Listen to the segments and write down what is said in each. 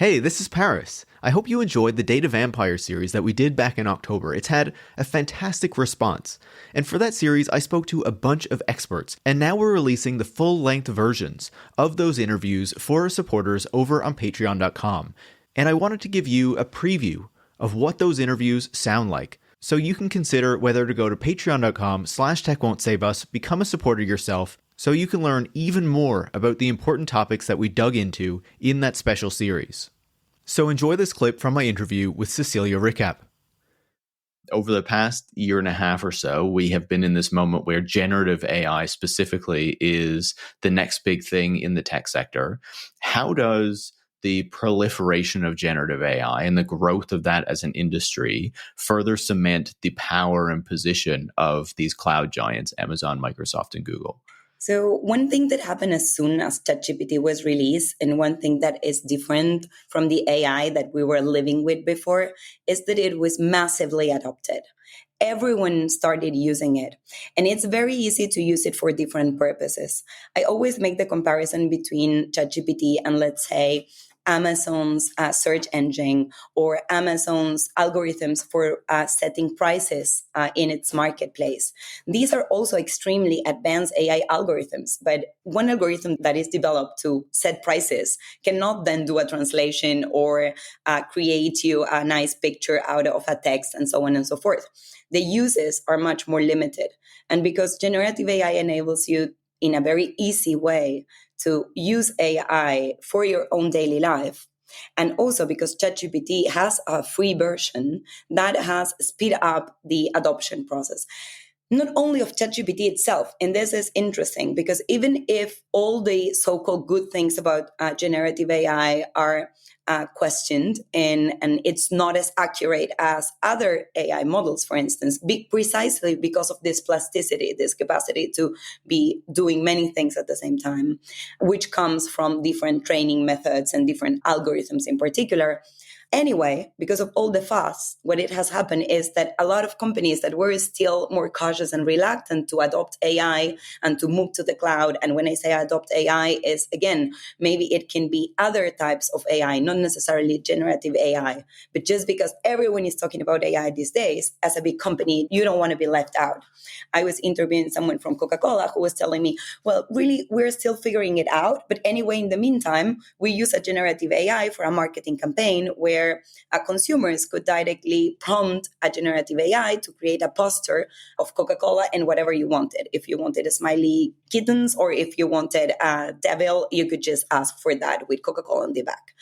Hey, this is Paris. I hope you enjoyed the Data Vampire series that we did back in October. It's had a fantastic response. And for that series, I spoke to a bunch of experts, and now we're releasing the full-length versions of those interviews for our supporters over on patreon.com. And I wanted to give you a preview of what those interviews sound like, so you can consider whether to go to patreon.com/techwon'tsaveus, become a supporter yourself, so you can learn even more about the important topics that we dug into in that special series. So enjoy this clip from my interview with Cecilia Rikap. Over the past year and a half or so, we have been in this moment where generative AI specifically is the next big thing in the tech sector. How does the proliferation of generative AI and the growth of that as an industry further cement the power and position of these cloud giants, Amazon, Microsoft, and Google? So one thing that happened as soon as ChatGPT was released, and one thing that is different from the AI that we were living with before, is that it was massively adopted. Everyone started using it, and it's very easy to use it for different purposes. I always make the comparison between ChatGPT and, let's say, Amazon's search engine or Amazon's algorithms for setting prices in its marketplace. These are also extremely advanced AI algorithms, but one algorithm that is developed to set prices cannot then do a translation or create you a nice picture out of a text and so on and so forth. The uses are much more limited. And because generative AI enables you in a very easy way to use AI for your own daily life. And also because ChatGPT has a free version that has speed up the adoption process. Not only of ChatGPT itself, and this is interesting because even if all the so-called good things about generative AI are questioned and it's not as accurate as other AI models, for instance, precisely because of this plasticity, this capacity to be doing many things at the same time, which comes from different training methods and different algorithms in particular. Anyway, because of all the fuss, what it has happened is that a lot of companies that were still more cautious and reluctant to adopt AI and to move to the cloud, and when I say adopt AI is, again, maybe it can be other types of AI, not necessarily generative AI, but just because everyone is talking about AI these days, as a big company, you don't want to be left out. I was interviewing someone from Coca-Cola who was telling me, well, really, we're still figuring it out. But anyway, in the meantime, we use a generative AI for a marketing campaign where consumers could directly prompt a generative AI to create a poster of Coca-Cola and whatever you wanted. If you wanted a smiley kittens or if you wanted a devil, you could just ask for that with Coca-Cola on the back.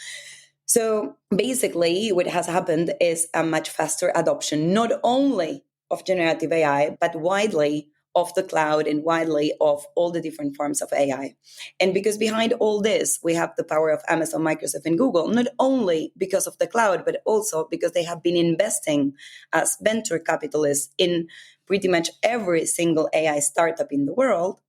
So basically, what has happened is a much faster adoption, not only of generative AI, but widely of the cloud and widely of all the different forms of AI. And because behind all this, we have the power of Amazon, Microsoft, and Google, not only because of the cloud, but also because they have been investing as venture capitalists in pretty much every single AI startup in the world.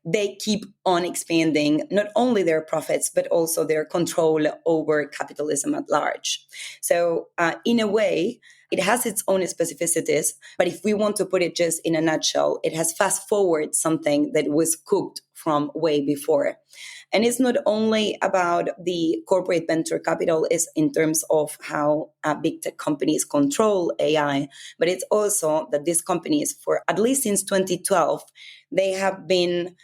They keep on expanding not only their profits, but also their control over capitalism at large. So in a way, it has its own specificities, but if we want to put it just in a nutshell, it has fast forward something that was cooked from way before. And it's not only about the corporate venture capital is in terms of how big tech companies control AI, but it's also that these companies, for at least since 2012, they have been,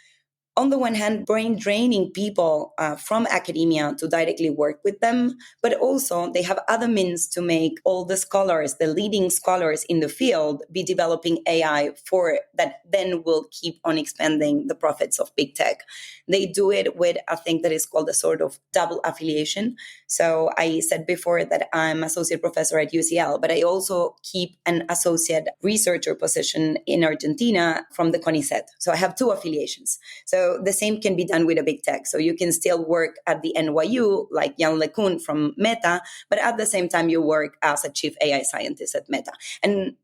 on the one hand, brain draining people from academia to directly work with them, but also they have other means to make all the scholars, the leading scholars in the field, be developing AI for that then will keep on expanding the profits of big tech. They do it with a thing that is called a sort of double affiliation. So I said before that I'm associate professor at UCL, but I also keep an associate researcher position in Argentina from the CONICET. So I have two affiliations. So the same can be done with a big tech. So you can still work at the NYU, like Jan LeCun from Meta, but at the same time you work as a chief AI scientist at Meta. And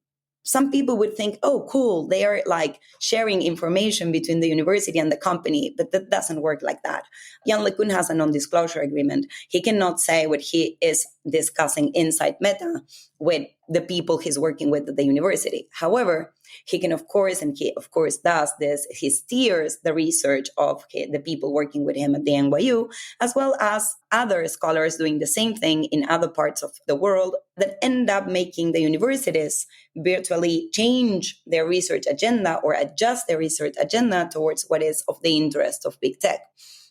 some people would think, oh, cool, they are like sharing information between the university and the company, but that doesn't work like that. Jan LeCun has a non-disclosure agreement. He cannot say what he is discussing inside Meta with the people he's working with at the university. However, he can, of course, and he, of course, does this, he steers the research of the people working with him at the NYU, as well as other scholars doing the same thing in other parts of the world that end up making the universities virtually change their research agenda or adjust their research agenda towards what is of the interest of big tech.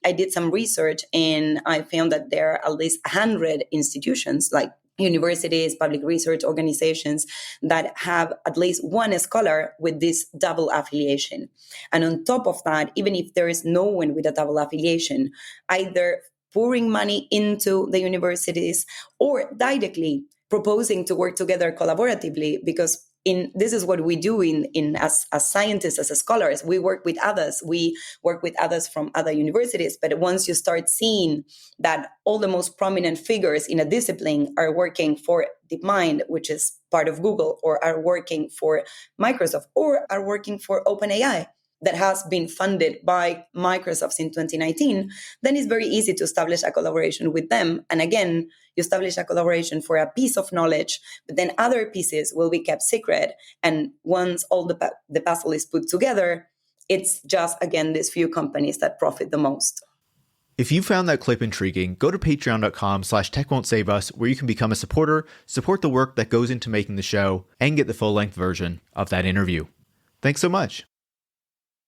I did some research and I found that there are at least 100 institutions like universities, public research organizations that have at least one scholar with this double affiliation. And on top of that, even if there is no one with a double affiliation, either pouring money into the universities or directly proposing to work together collaboratively, because this is what we do in as scientists, as scholars. We work with others. We work with others from other universities. But once you start seeing that all the most prominent figures in a discipline are working for DeepMind, which is part of Google, or are working for Microsoft, or are working for OpenAI, that has been funded by Microsoft in 2019, then it's very easy to establish a collaboration with them. And again, you establish a collaboration for a piece of knowledge, but then other pieces will be kept secret. And once all the puzzle is put together, it's just, again, these few companies that profit the most. If you found that clip intriguing, go to patreon.com/techwon'tsave-us, where you can become a supporter, support the work that goes into making the show, and get the full-length version of that interview. Thanks so much.